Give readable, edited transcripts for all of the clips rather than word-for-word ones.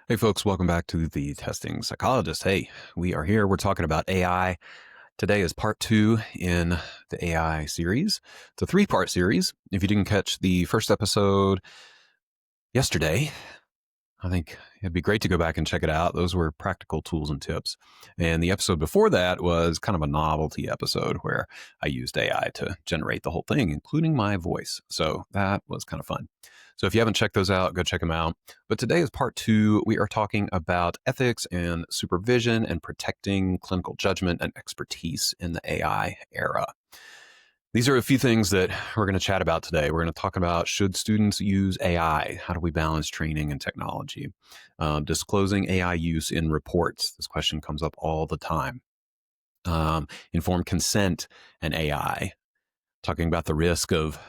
Hey, folks, welcome back to the Testing Psychologist. Hey, we are here. We're talking about AI. Today is part 2 in the AI series. It's a 3-part series. If you didn't catch the first episode yesterday, I think it'd be great to go back and check it out. Those were practical tools and tips. And the episode before that was kind of a novelty episode where I used AI to generate the whole thing, including my voice. So that was kind of fun. So if you haven't checked those out, go check them out. But today is part 2. We are talking about ethics and supervision and protecting clinical judgment and expertise in the AI era. These are a few things that we're going to chat about today. We're going to talk about, should students use AI? How do we balance training and technology? Disclosing AI use in reports. This question comes up all the time. Informed consent and AI. Talking about the risk of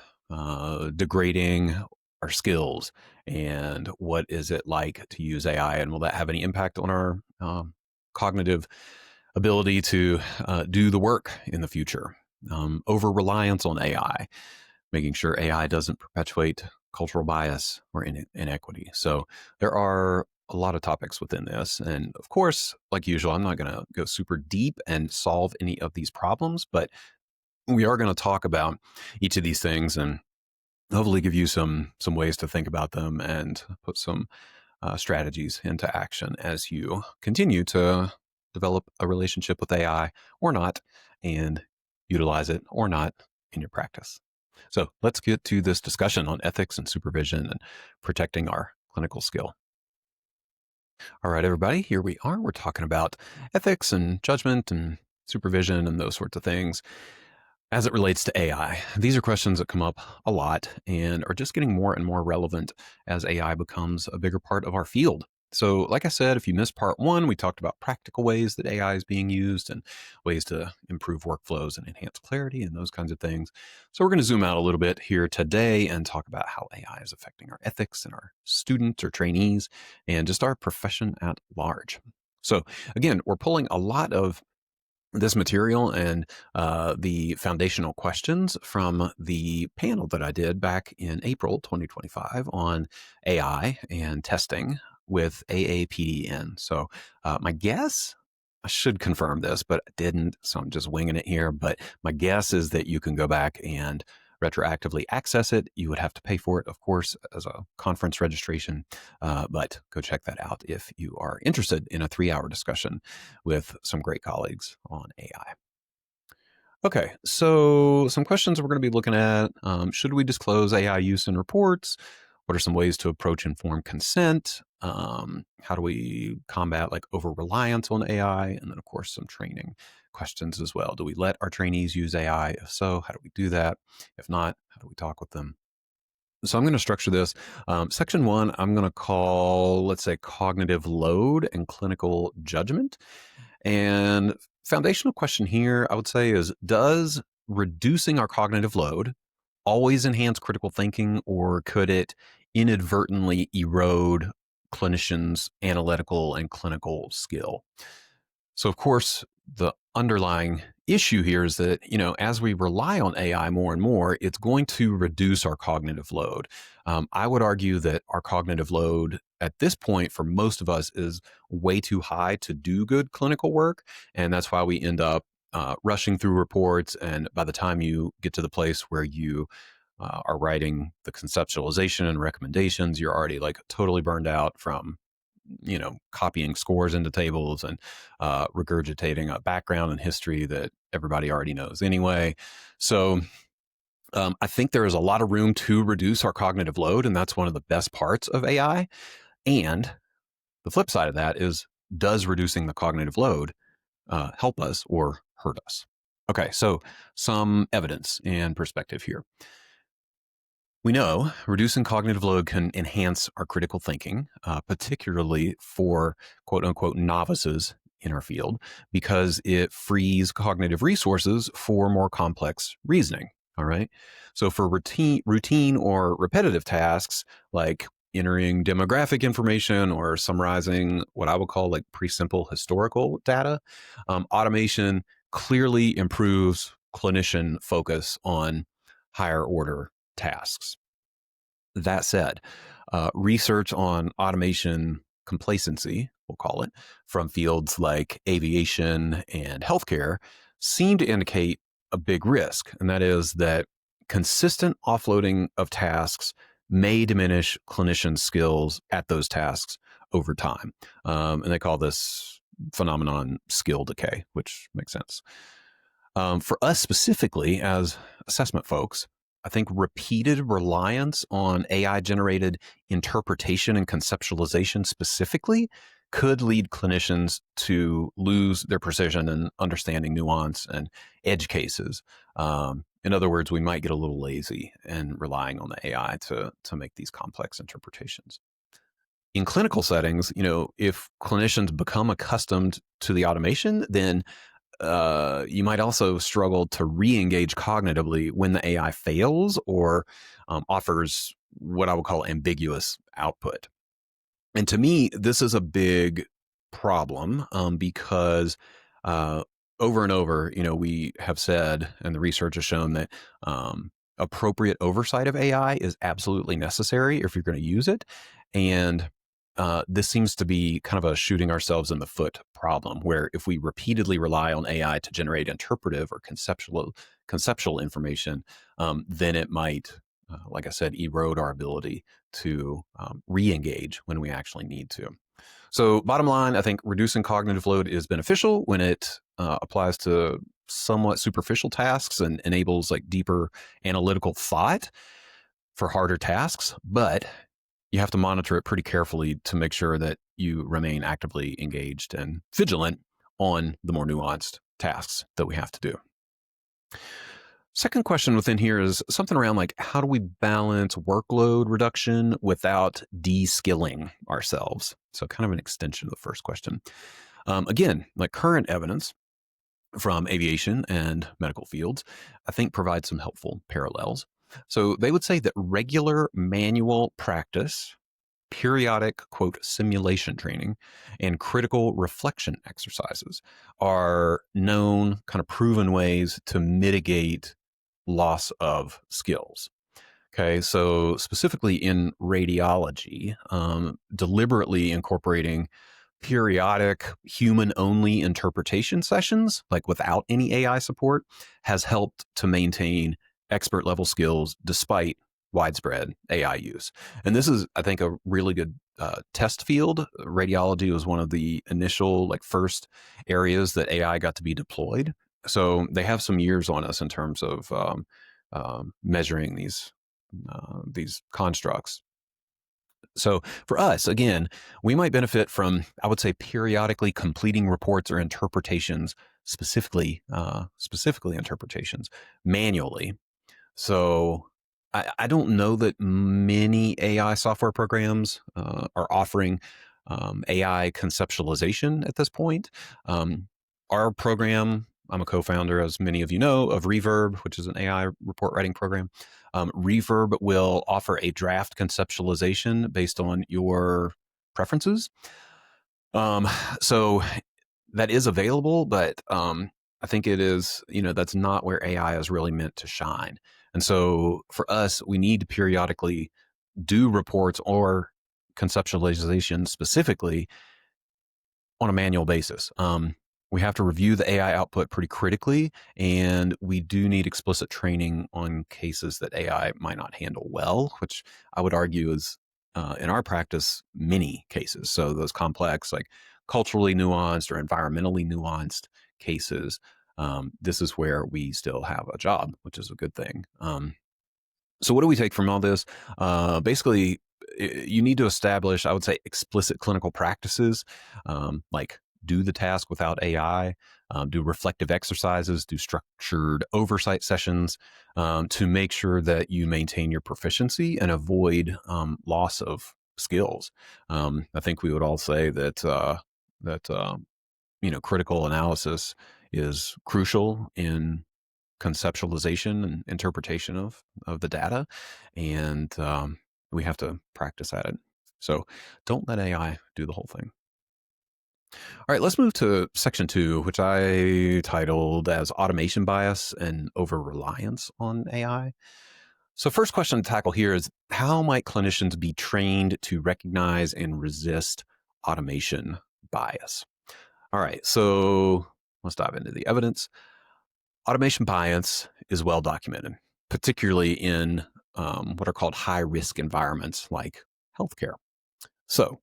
degrading our skills and what is it like to use AI, and will that have any impact on our cognitive ability to do the work in the future? Over-reliance on AI, making sure AI doesn't perpetuate cultural bias or inequity. So there are a lot of topics within this. And of course, like usual, I'm not going to go super deep and solve any of these problems, but we are going to talk about each of these things and hopefully give you some ways to think about them and put some strategies into action as you continue to develop a relationship with AI or not, and utilize it or not in your practice. So let's get to this discussion on ethics and supervision and protecting our clinical skill. All right, everybody, here we are. We're talking about ethics and judgment and supervision and those sorts of things as it relates to AI. These are questions that come up a lot and are just getting more and more relevant as AI becomes a bigger part of our field. So, like I said, if you missed part 1, we talked about practical ways that AI is being used and ways to improve workflows and enhance clarity and those kinds of things. So, we're going to zoom out a little bit here today and talk about how AI is affecting our ethics and our students or trainees and just our profession at large. So, again, we're pulling a lot of this material and the foundational questions from the panel that I did back in April 2025 on AI and testing with AAPDN. So my guess, I should confirm this, but I didn't, so I'm just winging it here. But my guess is that you can go back and retroactively access it. You would have to pay for it, of course, as a conference registration, but go check that out if you are interested in a 3-hour discussion with some great colleagues on AI. Okay, so some questions we're going to be looking at. Should we disclose AI use in reports? What are some ways to approach informed consent? How do we combat like over-reliance on AI? And then, of course, some training questions as well. Do we let our trainees use AI? If so, how do we do that? If not, how do we talk with them? So I'm going to structure this. Section 1, I'm going to call, let's say, cognitive load and clinical judgment. And foundational question here, I would say, is does reducing our cognitive load always enhance critical thinking, or could it inadvertently erode clinicians' analytical and clinical skill? So, of course, the underlying issue here is that, as we rely on AI more and more, it's going to reduce our cognitive load. I would argue that our cognitive load at this point for most of us is way too high to do good clinical work. And that's why we end up rushing through reports. And by the time you get to the place where you are writing the conceptualization and recommendations, you're already like totally burned out from copying scores into tables and regurgitating a background and history that everybody already knows anyway. So I think there is a lot of room to reduce our cognitive load, and that's one of the best parts of AI. And the flip side of that is, does reducing the cognitive load help us or hurt us? Okay, so some evidence and perspective here. We know reducing cognitive load can enhance our critical thinking, particularly for quote unquote novices in our field, because it frees cognitive resources for more complex reasoning. All right. So for routine or repetitive tasks like entering demographic information or summarizing what I would call like pretty simple historical data, automation clearly improves clinician focus on higher order tasks. That said, research on automation complacency, we'll call it, from fields like aviation and healthcare seem to indicate a big risk. And that is that consistent offloading of tasks may diminish clinicians' skills at those tasks over time. And they call this phenomenon skill decay, which makes sense. For us specifically as assessment folks, I think repeated reliance on AI generated interpretation and conceptualization specifically could lead clinicians to lose their precision in understanding nuance and edge cases. In other words, we might get a little lazy in relying on the AI to make these complex interpretations. In clinical settings, if clinicians become accustomed to the automation, then you might also struggle to re-engage cognitively when the AI fails or offers what I would call ambiguous output. And to me, this is a big problem because over and over, we have said, and the research has shown that appropriate oversight of AI is absolutely necessary if you're going to use it. And this seems to be kind of a shooting ourselves in the foot problem, where if we repeatedly rely on AI to generate interpretive or conceptual information, then it might, like I said, erode our ability to re-engage when we actually need to. So bottom line, I think reducing cognitive load is beneficial when it applies to somewhat superficial tasks and enables like deeper analytical thought for harder tasks, but you have to monitor it pretty carefully to make sure that you remain actively engaged and vigilant on the more nuanced tasks that we have to do. Second question within here is something around like, how do we balance workload reduction without de-skilling ourselves? So kind of an extension of the first question. Again, like current evidence from aviation and medical fields, I think provides some helpful parallels. So they would say that regular manual practice, periodic, quote, simulation training, and critical reflection exercises are known, kind of proven ways to mitigate loss of skills. Okay, so specifically in radiology, deliberately incorporating periodic human-only interpretation sessions, like without any AI support, has helped to maintain expert level skills despite widespread AI use. And this is, I think, a really good test field. Radiology was one of the initial, like first areas that AI got to be deployed. So they have some years on us in terms of measuring these constructs. So for us, again, we might benefit from, I would say, periodically completing reports or interpretations, specifically interpretations, manually. So I don't know that many AI software programs are offering AI conceptualization at this point. Our program, I'm a co-founder, as many of you know, of Reverb, which is an AI report writing program. Reverb will offer a draft conceptualization based on your preferences. So that is available, but I think it is, that's not where AI is really meant to shine. And so for us, we need to periodically do reports or conceptualization specifically on a manual basis. We have to review the AI output pretty critically, and we do need explicit training on cases that AI might not handle well, which I would argue is, in our practice, many cases. So those complex, like culturally nuanced or environmentally nuanced cases, this is where we still have a job, which is a good thing. So what do we take from all this? Basically, you need to establish, I would say, explicit clinical practices, like do the task without AI, do reflective exercises, do structured oversight sessions to make sure that you maintain your proficiency and avoid loss of skills. I think we would all say that critical analysis is crucial in conceptualization and interpretation of the data, and we have to practice at it. So don't let AI do the whole thing. All right, let's move to section 2, which I titled as automation bias and over-reliance on AI. So first question to tackle here is, how might clinicians be trained to recognize and resist automation bias. All right, so let's dive into the evidence. Automation bias is well documented, particularly in what are called high risk environments like healthcare. So,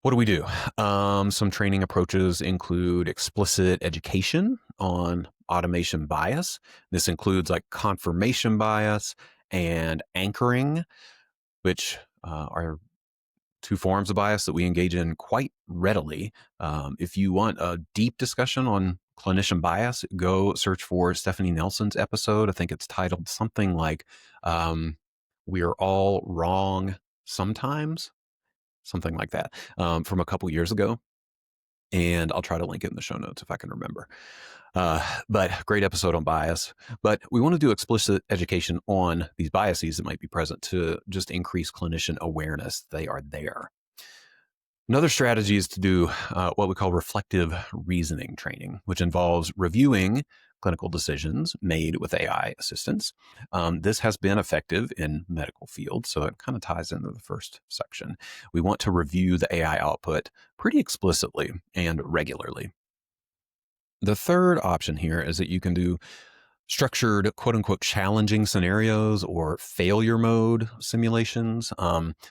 what do? Some training approaches include explicit education on automation bias. This includes like confirmation bias and anchoring, which are two forms of bias that we engage in quite readily. If you want a deep discussion on clinician bias, go search for Stephanie Nelson's episode. I think it's titled something like "We Are All Wrong Sometimes," something like that, from a couple years ago. And I'll try to link it in the show notes if I can remember. But great episode on bias. But we want to do explicit education on these biases that might be present to just increase clinician awareness. They are there. Another strategy is to do what we call reflective reasoning training, which involves reviewing clinical decisions made with AI assistance. This has been effective in medical fields, so it kind of ties into the first section. We want to review the AI output pretty explicitly and regularly. The third option here is that you can do structured, quote unquote, challenging scenarios or failure mode simulations,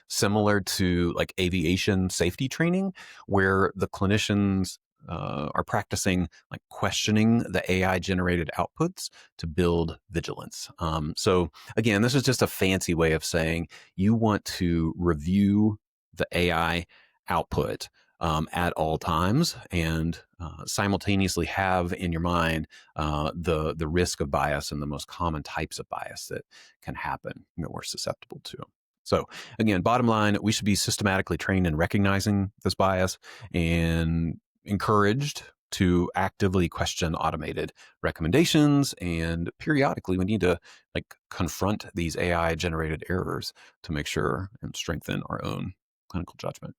similar to like aviation safety training, where the clinicians are practicing like questioning the AI generated outputs to build vigilance. So again, this is just a fancy way of saying you want to review the AI output at all times and simultaneously have in your mind the risk of bias and the most common types of bias that can happen that we're susceptible to. So again, bottom line, we should be systematically trained in recognizing this bias and encouraged to actively question automated recommendations. And periodically, we need to like confront these AI generated errors to make sure and strengthen our own clinical judgment.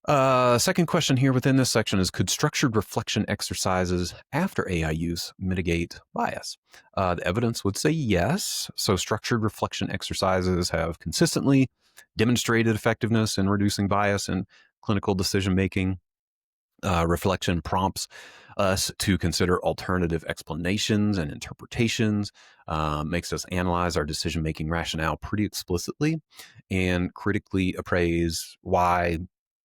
Second question here within this section is, could structured reflection exercises after AI use mitigate bias? The evidence would say yes. So structured reflection exercises have consistently demonstrated effectiveness in reducing bias in clinical decision making. Reflection prompts us to consider alternative explanations and interpretations, makes us analyze our decision making rationale pretty explicitly, and critically appraise why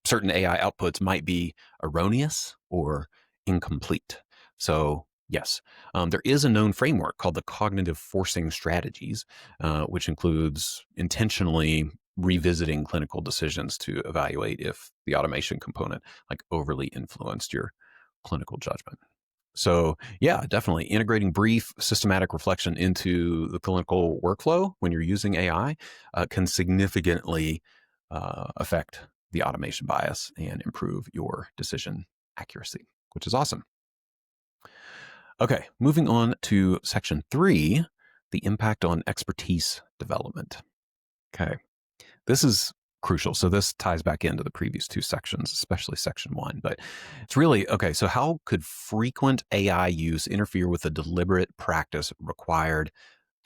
certain AI outputs might be erroneous or incomplete. So, yes, there is a known framework called the cognitive forcing strategies, which includes intentionally revisiting clinical decisions to evaluate if the automation component like overly influenced your clinical judgment. So yeah, definitely integrating brief systematic reflection into the clinical workflow when you're using AI can significantly affect the automation bias and improve your decision accuracy, which is awesome. Okay, moving on to section 3, the impact on expertise development. Okay, this is crucial. So this ties back into the previous two sections, especially section 1. But it's really, okay, so how could frequent AI use interfere with the deliberate practice required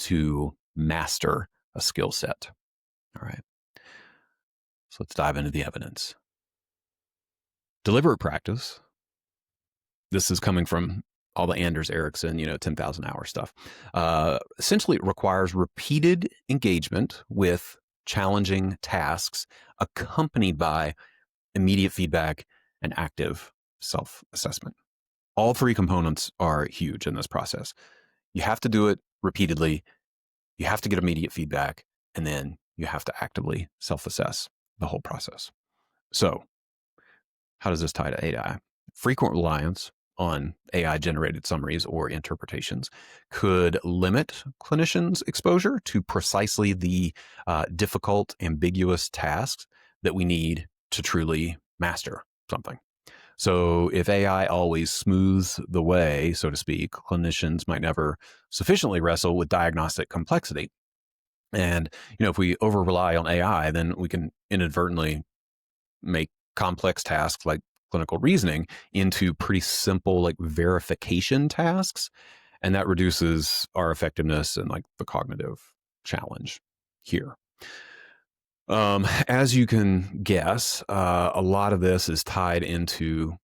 to master a skill set? All right. So let's dive into the evidence. Deliberate practice, this is coming from all the Anders Ericsson, 10,000 hour stuff, essentially it requires repeated engagement with challenging tasks accompanied by immediate feedback and active self-assessment. All three components are huge in this process. You have to do it repeatedly, you have to get immediate feedback, and then you have to actively self-assess the whole process. So how does this tie to AI? Frequent reliance on AI generated summaries or interpretations could limit clinicians' exposure to precisely the difficult, ambiguous tasks that we need to truly master something. So if AI always smooths the way, so to speak, clinicians might never sufficiently wrestle with diagnostic complexity. And, if we over rely on AI, then we can inadvertently make complex tasks like clinical reasoning into pretty simple like verification tasks, and that reduces our effectiveness and like the cognitive challenge here. As you can guess, a lot of this is tied into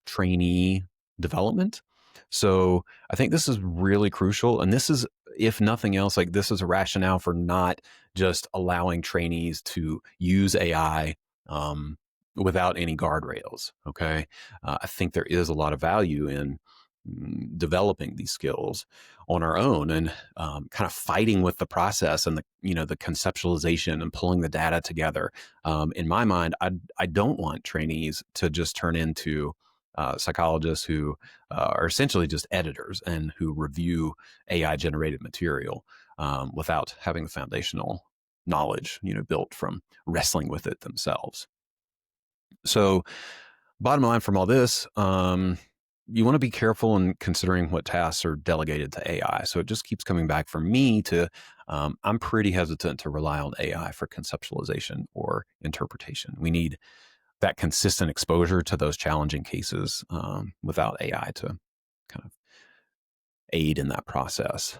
trainee development. So I think this is really crucial. And this is, if nothing else, like this is a rationale for not just allowing trainees to use AI without any guardrails. Okay. I think there is a lot of value in developing these skills on our own and kind of fighting with the process and the conceptualization and pulling the data together. In my mind, I don't want trainees to just turn into psychologists who are essentially just editors and who review AI generated material without having the foundational knowledge, built from wrestling with it themselves. So, bottom line from all this, you want to be careful in considering what tasks are delegated to AI. So it just keeps coming back for me to, I'm pretty hesitant to rely on AI for conceptualization or interpretation. We need that consistent exposure to those challenging cases without AI to kind of aid in that process.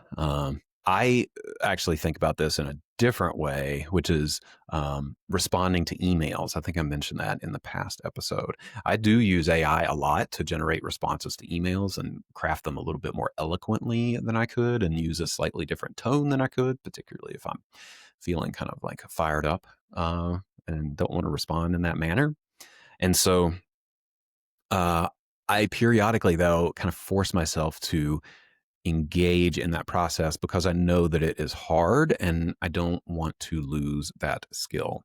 I actually think about this in a different way, which is responding to emails. I think I mentioned that in the past episode. I do use AI a lot to generate responses to emails and craft them a little bit more eloquently than I could and use a slightly different tone than I could, particularly if I'm feeling kind of like fired up and don't want to respond in that manner. And so I periodically, though, kind of force myself to engage in that process because I know that it is hard and I don't want to lose that skill,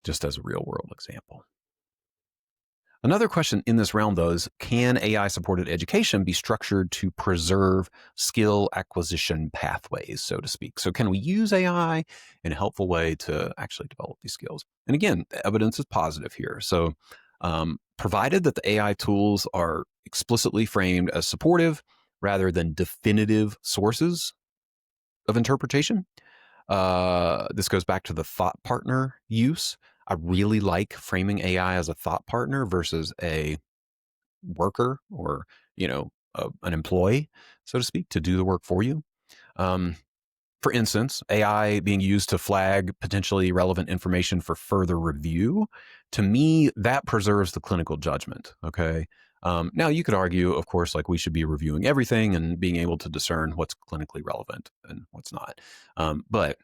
just as a real world example. Another question in this realm, though, is can AI supported education be structured to preserve skill acquisition pathways, so to speak? So, can we use AI in a helpful way to actually develop these skills? And again, the evidence is positive here. So, provided that the AI tools are explicitly framed as supportive rather than definitive sources of interpretation. This goes back to the thought partner use. I really like framing AI as a thought partner versus a worker or, an employee, so to speak, to do the work for you. Um, for instance, AI being used to flag potentially relevant information for further review, to me, that preserves the clinical judgment. Okay. Now, you could argue, of course, like we should be reviewing everything and being able to discern what's clinically relevant and what's not. But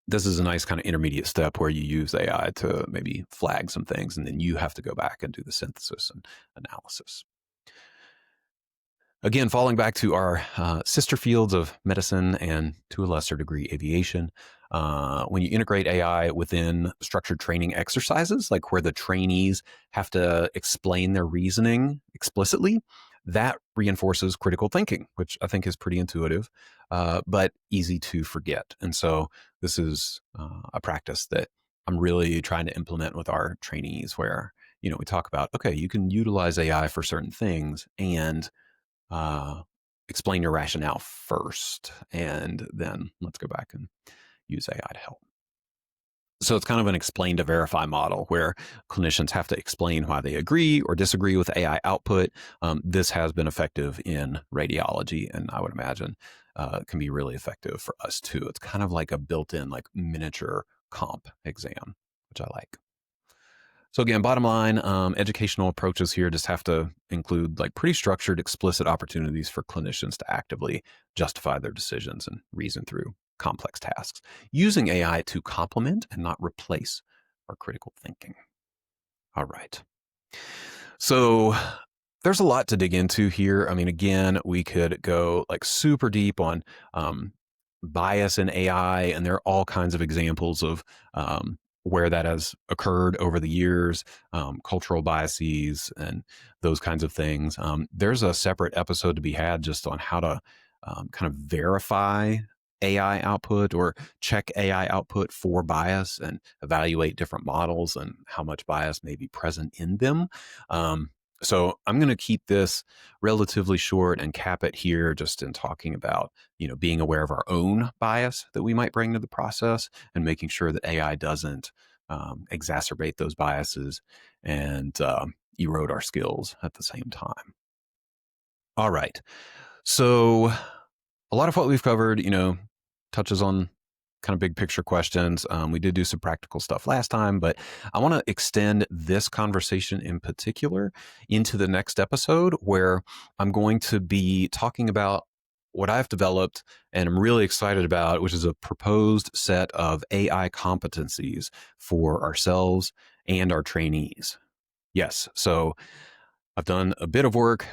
this is a nice kind of intermediate step where you use AI to maybe flag some things, and then you have to go back and do the synthesis and analysis. Again, falling back to our sister fields of medicine and to a lesser degree aviation, when you integrate AI within structured training exercises, like where the trainees have to explain their reasoning explicitly, that reinforces critical thinking, which I think is pretty intuitive, but easy to forget. And so this is a practice that I'm really trying to implement with our trainees where, we talk about, okay, you can utilize AI for certain things and uh, explain your rationale first, and then let's go back and use AI to help. So it's kind of an explain to verify model where clinicians have to explain why they agree or disagree with AI output. This has been effective in radiology, and I would imagine can be really effective for us too. It's kind of like a built-in like miniature comp exam, which I like. So again, bottom line, educational approaches here just have to include like pretty structured, explicit opportunities for clinicians to actively justify their decisions and reason through complex tasks, using AI to complement and not replace our critical thinking. All right. So there's a lot to dig into here. I mean, again, we could go like super deep on bias in AI, and there are all kinds of examples of where that has occurred over the years, cultural biases, and those kinds of things. There's a separate episode to be had just on how to kind of verify AI output or check AI output for bias and evaluate different models and how much bias may be present in them. So I'm going to keep this relatively short and cap it here just in talking about, being aware of our own bias that we might bring to the process and making sure that AI doesn't exacerbate those biases and erode our skills at the same time. All right. So a lot of what we've covered, touches on kind of big picture questions. We did do some practical stuff last time, but I want to extend this conversation in particular into the next episode where I'm going to be talking about what I've developed and I'm really excited about, which is a proposed set of AI competencies for ourselves and our trainees. Yes. So I've done a bit of work,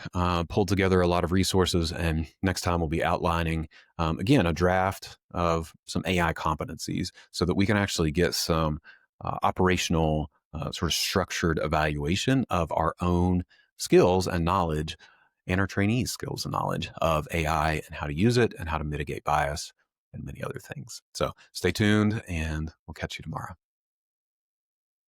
pulled together a lot of resources, and next time we'll be outlining, again, a draft of some AI competencies so that we can actually get some operational, sort of structured evaluation of our own skills and knowledge and our trainees' skills and knowledge of AI and how to use it and how to mitigate bias and many other things. So stay tuned, and we'll catch you tomorrow.